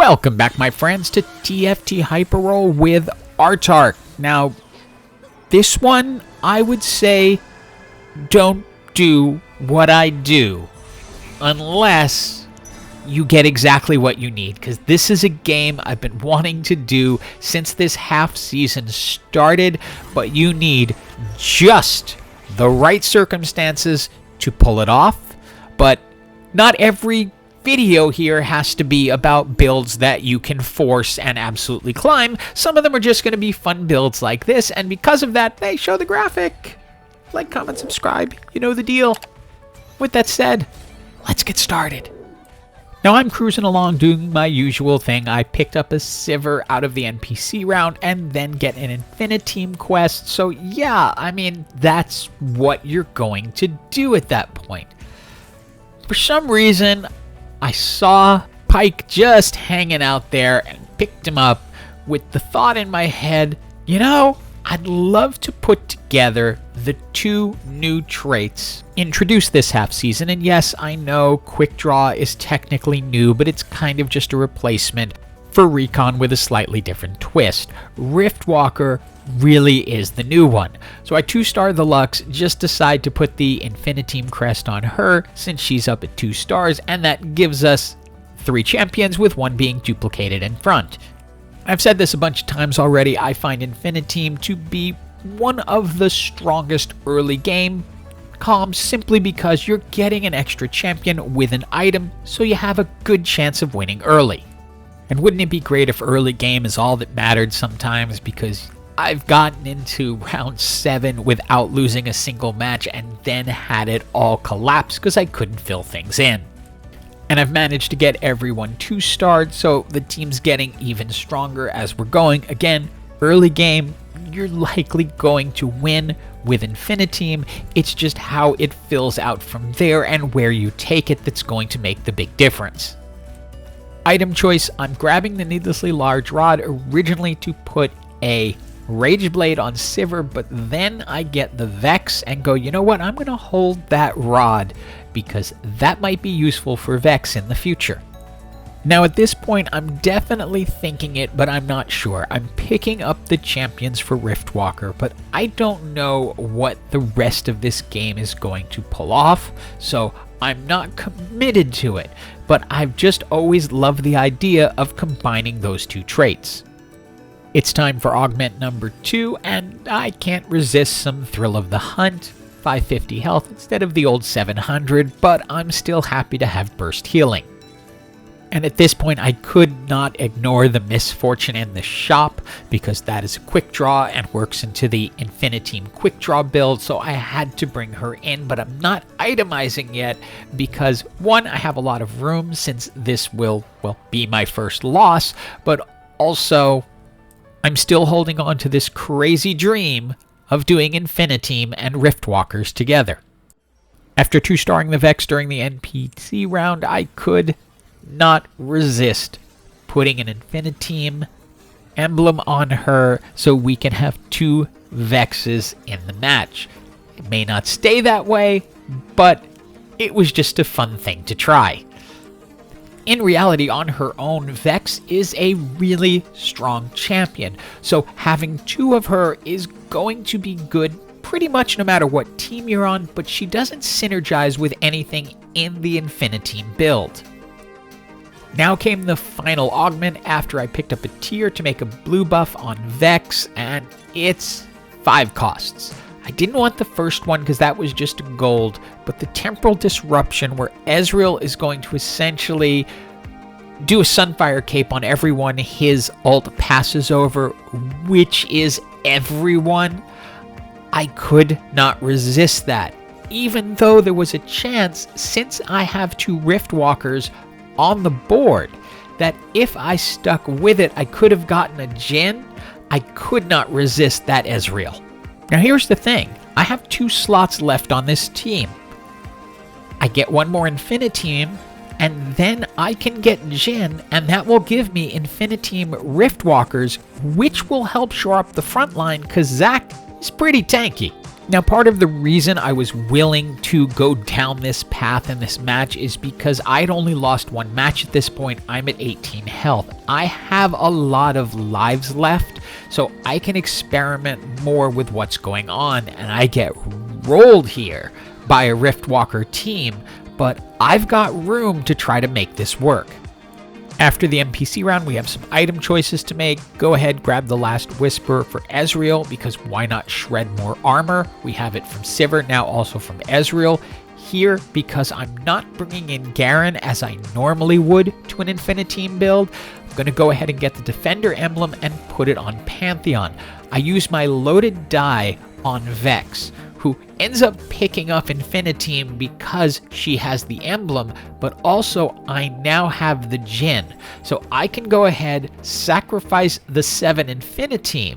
Welcome back, my friends, to TFT Hyperroll with Artark. Now, this one, I would say, don't do what I do unless you get exactly what you need, because this is a game I've been wanting to do since this half season started, but you need just the right circumstances to pull it off. But not every video here has to be about builds that you can force and absolutely climb. Some of them are just going to be fun builds like this, and because of that, they show the graphic. Like, comment, subscribe, you know the deal. With that said, let's get started. Now, I'm cruising along doing my usual thing. I picked up a Sivir out of the NPC round and then get an InfiniTeam quest. So yeah, I mean, that's what you're going to do at that point. For some reason, I saw Pike just hanging out there and picked him up with the thought in my head, you know, I'd love to put together the two new traits introduced this half season. And yes, I know Quick Draw is technically new, but it's kind of just a replacement for Recon with a slightly different twist. Riftwalker really is the new one. So I 2-star the Lux, just decide to put the InfiniTeam crest on her since she's up at 2 stars, and that gives us 3 champions with 1 being duplicated in front. I've said this a bunch of times already, I find InfiniTeam to be one of the strongest early game comms simply because you're getting an extra champion with an item, so you have a good chance of winning early. And wouldn't it be great if early game is all that mattered sometimes, because I've gotten into round 7 without losing a single match and then had it all collapse because I couldn't fill things in. And I've managed to get everyone 2-starred, so the team's getting even stronger as we're going. Again, early game, you're likely going to win with InfiniTeam. It's just how it fills out from there and where you take it that's going to make the big difference. Item choice, I'm grabbing the needlessly large rod originally to put a Rage Blade on Sivir, but then I get the Vex and go, you know what, I'm going to hold that rod because that might be useful for Vex in the future. Now at this point, I'm definitely thinking it, but I'm not sure. I'm picking up the champions for Riftwalker, but I don't know what the rest of this game is going to pull off, so I'm not committed to it, but I've just always loved the idea of combining those two traits. It's time for augment number 2, and I can't resist some thrill of the hunt. 550 health instead of the old 700, but I'm still happy to have burst healing. And at this point, I could not ignore the misfortune in the shop, because that is a quick draw and works into the InfiniTeam quick draw build, so I had to bring her in, but I'm not itemizing yet because, one, I have a lot of room since this will, well, be my first loss, but also I'm still holding on to this crazy dream of doing InfiniTeam and Riftwalkers together. After 2-starring the Vex during the NPC round, I could not resist putting an InfiniTeam emblem on her so we can have 2 Vexes in the match. It may not stay that way, but it was just a fun thing to try. In reality, on her own, Vex is a really strong champion, so having 2 of her is going to be good pretty much no matter what team you're on, but she doesn't synergize with anything in the InfiniTeam build. Now came the final augment after I picked up a tier to make a blue buff on Vex, and it's 5 costs. I didn't want the first one because that was just gold, but the temporal disruption where Ezreal is going to essentially do a Sunfire Cape on everyone his ult passes over, which is everyone. I could not resist that, even though there was a chance, since I have 2 Riftwalkers on the board, that if I stuck with it, I could have gotten a Jhin. I could not resist that Ezreal. Now here's the thing, I have 2 slots left on this team. I get 1 more InfiniTeam, and then I can get Jhin, and that will give me InfiniTeam Riftwalkers, which will help shore up the front line, because Zac is pretty tanky. Now, part of the reason I was willing to go down this path in this match is because I'd only lost one match at this point. I'm at 18 health. I have a lot of lives left, so I can experiment more with what's going on, and I get rolled here by a Riftwalker team, but I've got room to try to make this work. After the NPC round, we have some item choices to make. Go ahead, grab the last Whisper for Ezreal, because why not shred more armor? We have it from Sivir, now also from Ezreal. Here, because I'm not bringing in Garen as I normally would to an InfiniTeam build, I'm going to go ahead and get the Defender emblem and put it on Pantheon. I use my loaded die on Vex, who ends up picking up InfiniTeam because she has the emblem, but also I now have the Jhin. So I can go ahead, sacrifice the 7 InfiniTeam,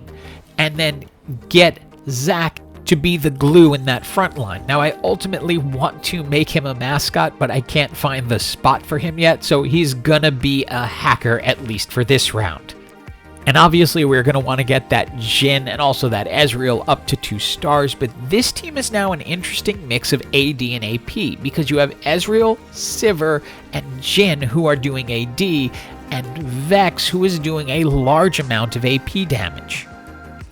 and then get Zac to be the glue in that front line. Now, I ultimately want to make him a mascot, but I can't find the spot for him yet, so he's gonna be a hacker, at least for this round. And obviously we're going to want to get that Jhin and also that Ezreal up to 2 stars, but this team is now an interesting mix of AD and AP, because you have Ezreal, Sivir, and Jhin who are doing AD, and Vex who is doing a large amount of AP damage.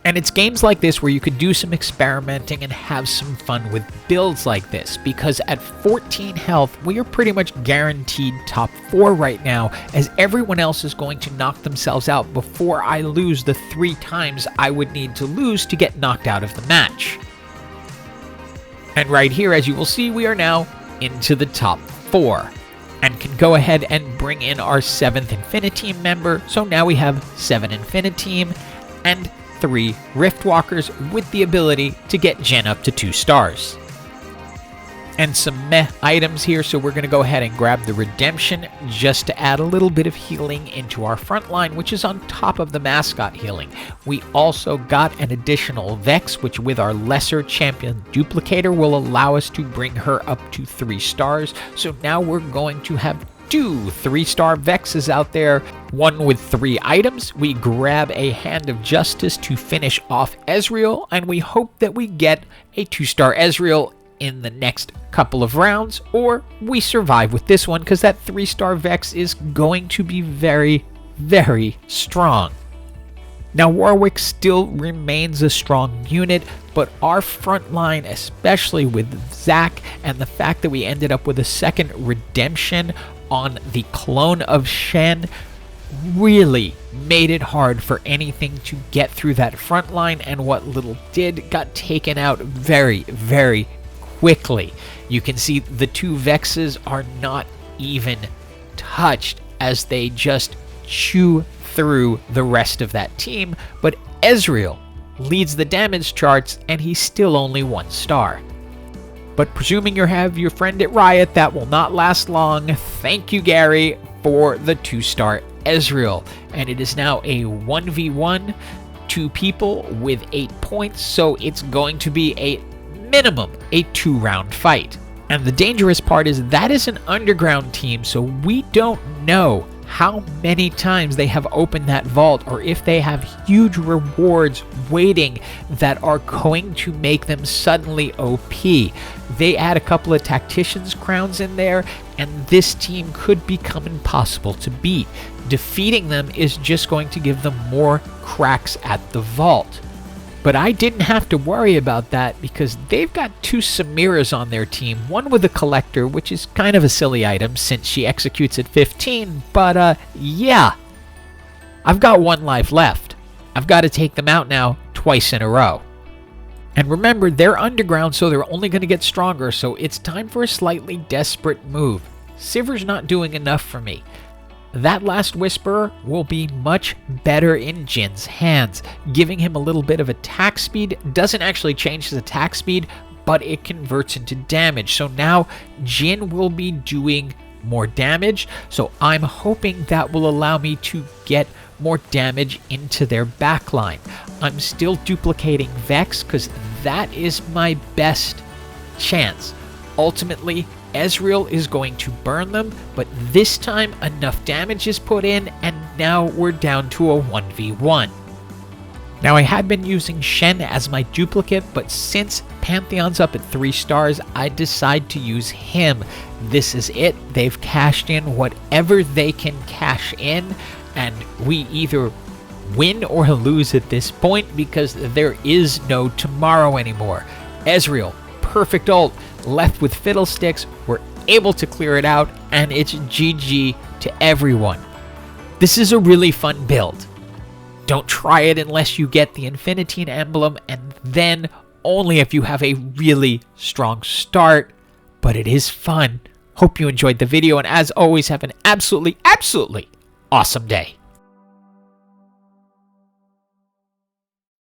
And it's games like this where you could do some experimenting and have some fun with builds like this, because at 14 health, we are pretty much guaranteed top 4 right now, as everyone else is going to knock themselves out before I lose the 3 times I would need to lose to get knocked out of the match. And right here, as you will see, we are now into the top 4, and can go ahead and bring in our 7th InfiniTeam member, so now we have 7 InfiniTeam, and 3 Riftwalkers with the ability to get Jhin up to 2 stars. And some meh items here, so we're going to go ahead and grab the Redemption just to add a little bit of healing into our front line, which is on top of the mascot healing. We also got an additional Vex, which with our lesser champion duplicator will allow us to bring her up to 3 stars. So now we're going to have 2 3-star Vexes out there, one with 3 items. We grab a Hand of Justice to finish off Ezreal, and we hope that we get a 2-star Ezreal in the next couple of rounds, or we survive with this one, because that 3-star Vex is going to be very, very strong. Now, Warwick still remains a strong unit, but our front line, especially with Zac and the fact that we ended up with a second Redemption on the clone of Shen, really made it hard for anything to get through that front line, and what little did got taken out very, very quickly. You can see the 2 Vexes are not even touched as they just chew through the rest of that team, but Ezreal leads the damage charts, and he's still only 1 star. But presuming you have your friend at Riot, that will not last long. Thank you, Gary, for the 2-star Ezreal. And it is now a 1v1, 2 people with 8 points, so it's going to be a minimum a 2-round fight. And the dangerous part is that is an underground team, so we don't know how many times they have opened that vault, or if they have huge rewards waiting that are going to make them suddenly OP. They add a couple of Tactician's Crowns in there, and this team could become impossible to beat. Defeating them is just going to give them more cracks at the vault. But I didn't have to worry about that, because they've got 2 Samiras on their team, one with a Collector, which is kind of a silly item since she executes at 15, but yeah. I've got 1 life left. I've got to take them out now twice in a row. And remember, they're underground, so they're only going to get stronger, so it's time for a slightly desperate move. Sivir's not doing enough for me. That last Whisperer will be much better in Jin's hands, giving him a little bit of attack speed. Doesn't actually change his attack speed, but it converts into damage. So now Jin will be doing more damage, so I'm hoping that will allow me to get more damage into their backline. I'm still duplicating Vex, because that is my best chance. Ultimately, Ezreal is going to burn them, but this time enough damage is put in, and now we're down to a 1v1. Now, I had been using Shen as my duplicate, but since Pantheon's up at 3 stars, I decide to use him. This is it. They've cashed in whatever they can cash in, and we either win or lose at this point because there is no tomorrow anymore. Ezreal, perfect ult, left with Fiddlesticks, we're able to clear it out, and it's GG to everyone. This is a really fun build. Don't try it unless you get the InfiniTeam emblem, and then only if you have a really strong start, but it is fun. Hope you enjoyed the video, and as always, have an absolutely awesome day.